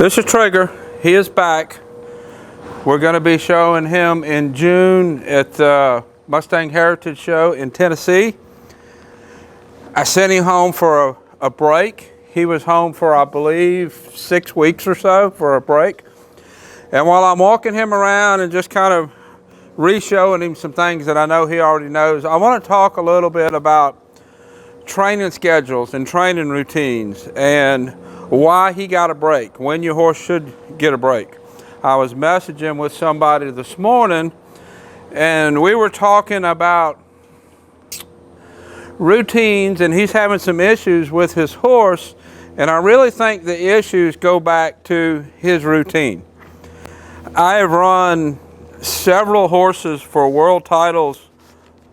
This is Trigger. He is back. We're going to be showing him in June at the Mustang Heritage Show in Tennessee. I sent him home for a break. He was home for, I believe, 6 weeks or so for a break. And while I'm walking him around and just kind of re-showing him some things that I know he already knows, I want to talk a little bit about training schedules and training routines and why he got a break, when your horse should get a break. I was messaging with somebody this morning and we were talking about routines, and he's having some issues with his horse, and I really think the issues go back to his routine. I have run several horses for world titles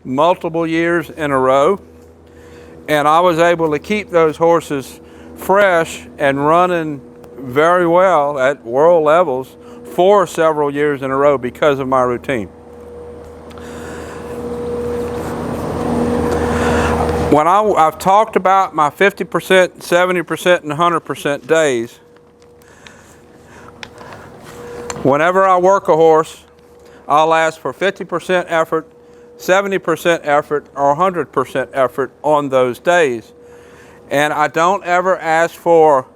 multiple years in a row, and I was able to keep those horses fresh and running very well at world levels for several years in a row because of my routine. When I've talked about my 50%, 70%, and 100% days, whenever I work a horse, I'll ask for 50% effort, 70% effort, or 100% effort on those days. And I don't ever ask for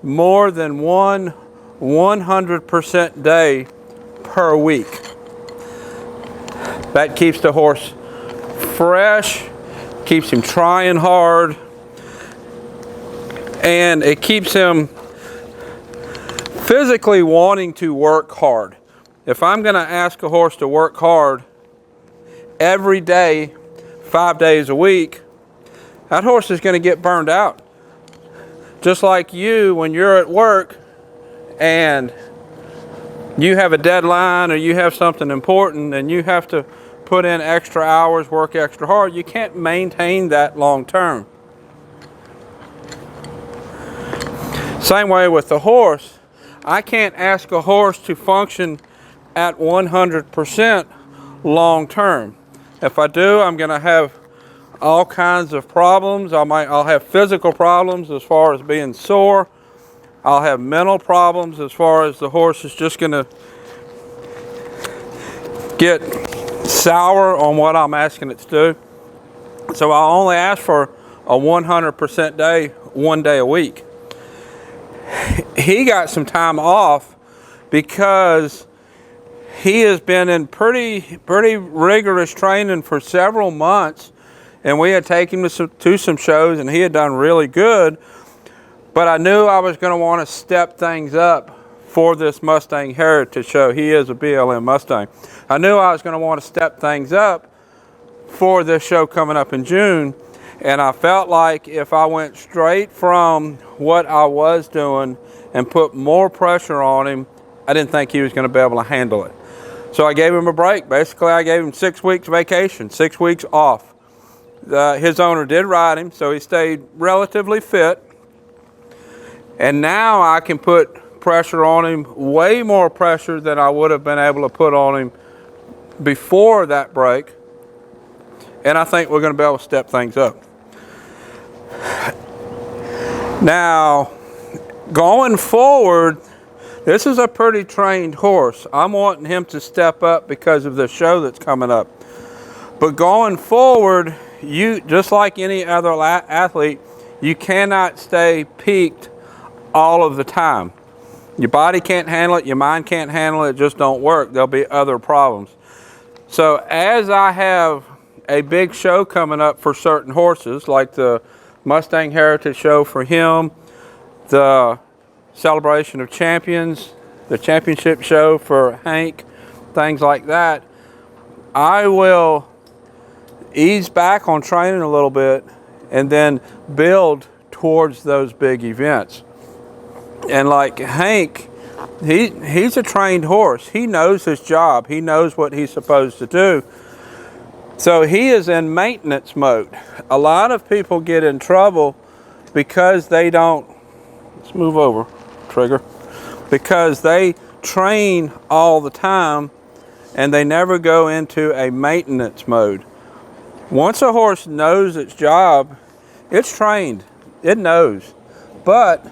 more than one 100% day per week. That keeps the horse fresh, keeps him trying hard, and it keeps him physically wanting to work hard. If I'm going to ask a horse to work hard every day, 5 days a week, that horse is going to get burned out. Just like you, when you're at work and you have a deadline or you have something important and you have to put in extra hours, work extra hard, you can't maintain that long term. Same way with the horse. I can't ask a horse to function at 100% long term. If I do, I'm going to have all kinds of problems. I'll have physical problems as far as being sore. I'll have mental problems as far as the horse is just going to get sour on what I'm asking it to do. So I'll only ask for a 100% day, 1 day a week. He got some time off because he has been in pretty rigorous training for several months, and we had taken him to some shows and he had done really good, but I knew I was going to want to step things up for this Mustang Heritage Show. He is a BLM Mustang. I knew I was going to want to step things up for this show coming up in June, and I felt like if I went straight from what I was doing and put more pressure on him, I didn't think he was going to be able to handle it. So I gave him a break. Basically, I gave him 6 weeks vacation, 6 weeks off. His owner did ride him, so he stayed relatively fit. And now I can put pressure on him, way more pressure than I would have been able to put on him before that break. And I think we're going to be able to step things up. Now, going forward, this is a pretty trained horse. I'm wanting him to step up because of the show that's coming up. But going forward, you, just like any other athlete, you cannot stay peaked all of the time. Your body can't handle it, your mind can't handle it, it just don't work. There'll be other problems. So as I have a big show coming up for certain horses, like the Mustang Heritage Show for him, the Celebration of Champions, the Championship Show for Hank, things like that, I will ease back on training a little bit and then build towards those big events. And like Hank, he's a trained horse. He knows his job. He knows what he's supposed to do. So he is in maintenance mode. A lot of people get in trouble because they don't, let's move over, Trigger, because they train all the time and they never go into a maintenance mode. Once a horse knows its job, it's trained, it knows. But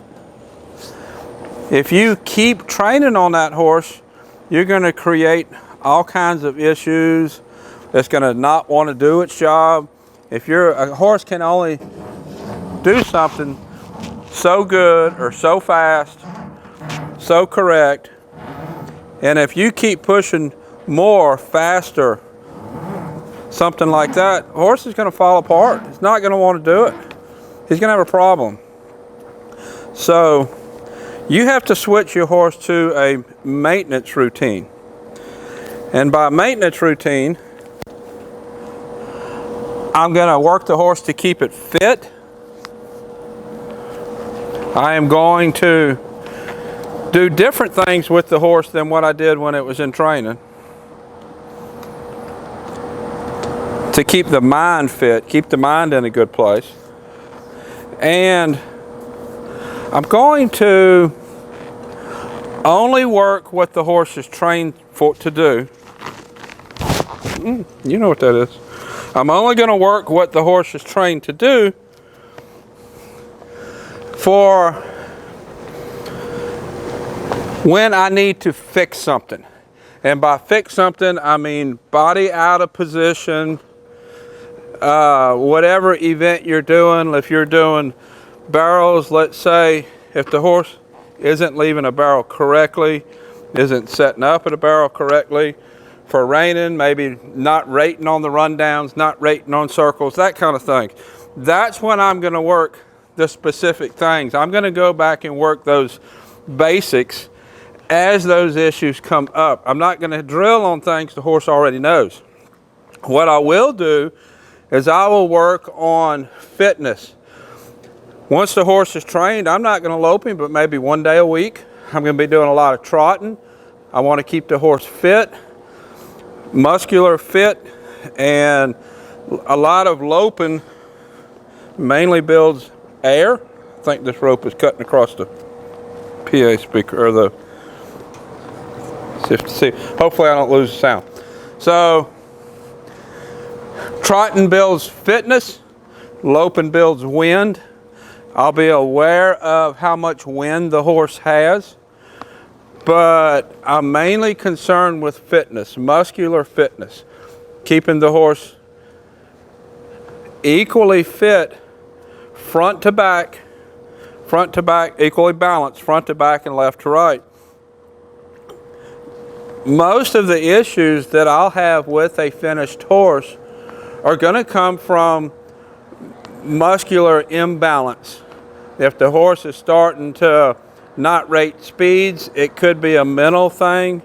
If you keep training on that horse, you're going to create all kinds of issues. It's going to not want to do its job. If a horse can only do something so good or so fast, so correct, and if you keep pushing more, faster, something like that, the horse is going to fall apart. It's not going to want to do it. He's going to have a problem. So you have to switch your horse to a maintenance routine. And by maintenance routine, I'm going to work the horse to keep it fit. I am going to do different things with the horse than what I did when it was in training, to keep the mind fit, keep the mind in a good place. And I'm going to only work what the horse is trained to do. You know what that is. I'm only going to work what the horse is trained to do for when I need to fix something. And by fix something, I mean body out of position, whatever event you're doing. If you're doing barrels, let's say, if the horse isn't leaving a barrel correctly, isn't setting up at a barrel correctly, for reining, maybe not rating on the rundowns, not rating on circles, that kind of thing. That's when I'm going to work the specific things. I'm going to go back and work those basics as those issues come up. I'm not going to drill on things the horse already knows. What I will do is I will work on fitness. Once the horse is trained, I'm not going to lope him, but maybe one day a week. I'm going to be doing a lot of trotting. I want to keep the horse fit, muscular fit, and a lot of loping mainly builds air. I think this rope is cutting across the PA speaker, or the, see, hopefully I don't lose the sound. So trotting builds fitness, loping builds wind. I'll be aware of how much wind the horse has, but I'm mainly concerned with fitness, muscular fitness, keeping the horse equally fit, front to back, equally balanced, front to back and left to right. Most of the issues that I'll have with a finished horse are going to come from muscular imbalance. If the horse is starting to not rate speeds, it could be a mental thing.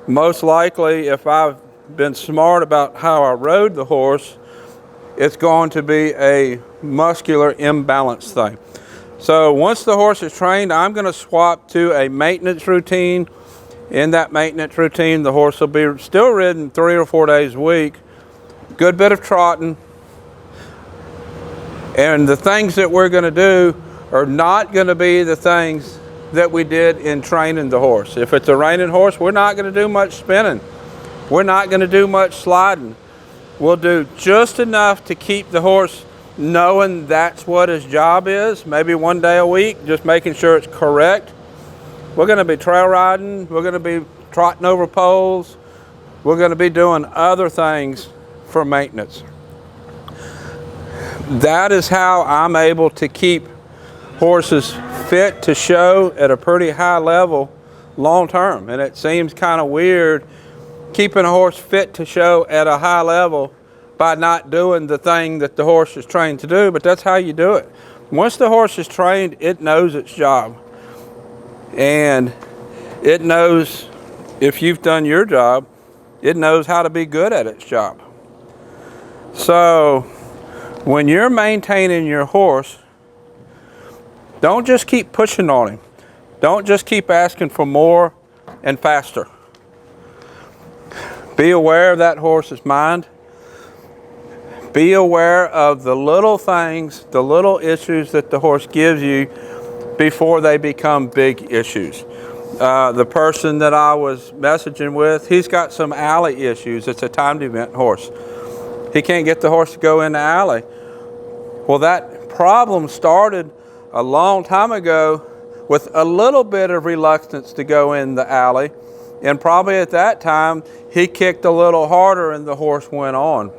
Most likely, if I've been smart about how I rode the horse, it's going to be a muscular imbalance thing. So once the horse is trained, I'm going to swap to a maintenance routine. In that maintenance routine, the horse will be still ridden 3 or 4 days a week, good bit of trotting, and the things that we're going to do are not going to be the things that we did in training the horse. If it's a reining horse, we're not going to do much spinning. We're not going to do much sliding. We'll do just enough to keep the horse knowing that's what his job is, maybe one day a week, just making sure it's correct. We're going to be trail riding. We're going to be trotting over poles. We're going to be doing other things for maintenance. That is how I'm able to keep horses fit to show at a pretty high level long term. And it seems kind of weird keeping a horse fit to show at a high level by not doing the thing that the horse is trained to do, but that's how you do it. Once the horse is trained, it knows its job. And it knows, if you've done your job, it knows how to be good at its job. So when you're maintaining your horse, don't just keep pushing on him. Don't just keep asking for more and faster. Be aware of that horse's mind. Be aware of the little things, the little issues that the horse gives you before they become big issues. The person that I was messaging with, he's got some alley issues. It's a timed event horse. He can't get the horse to go in the alley. Well, that problem started a long time ago with a little bit of reluctance to go in the alley. And probably at that time, he kicked a little harder and the horse went on.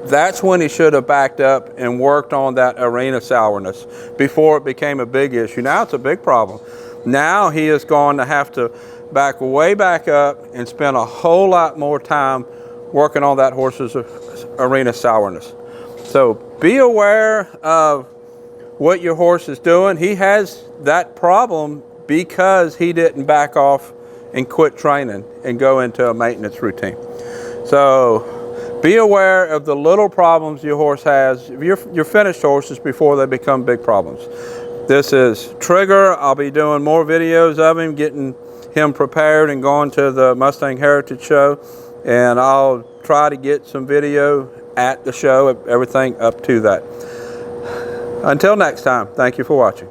That's when he should have backed up and worked on that arena sourness before it became a big issue. Now it's a big problem. Now he is going to have to back way back up and spend a whole lot more time working on that horse's arena sourness. So be aware of what your horse is doing. He has that problem because he didn't back off and quit training and go into a maintenance routine. So be aware of the little problems your horse has, your finished horses, before they become big problems. This is Trigger. I'll be doing more videos of him, getting him prepared and going to the Mustang Heritage Show. And I'll try to get some video at the show, everything up to that. Until next time, thank you for watching.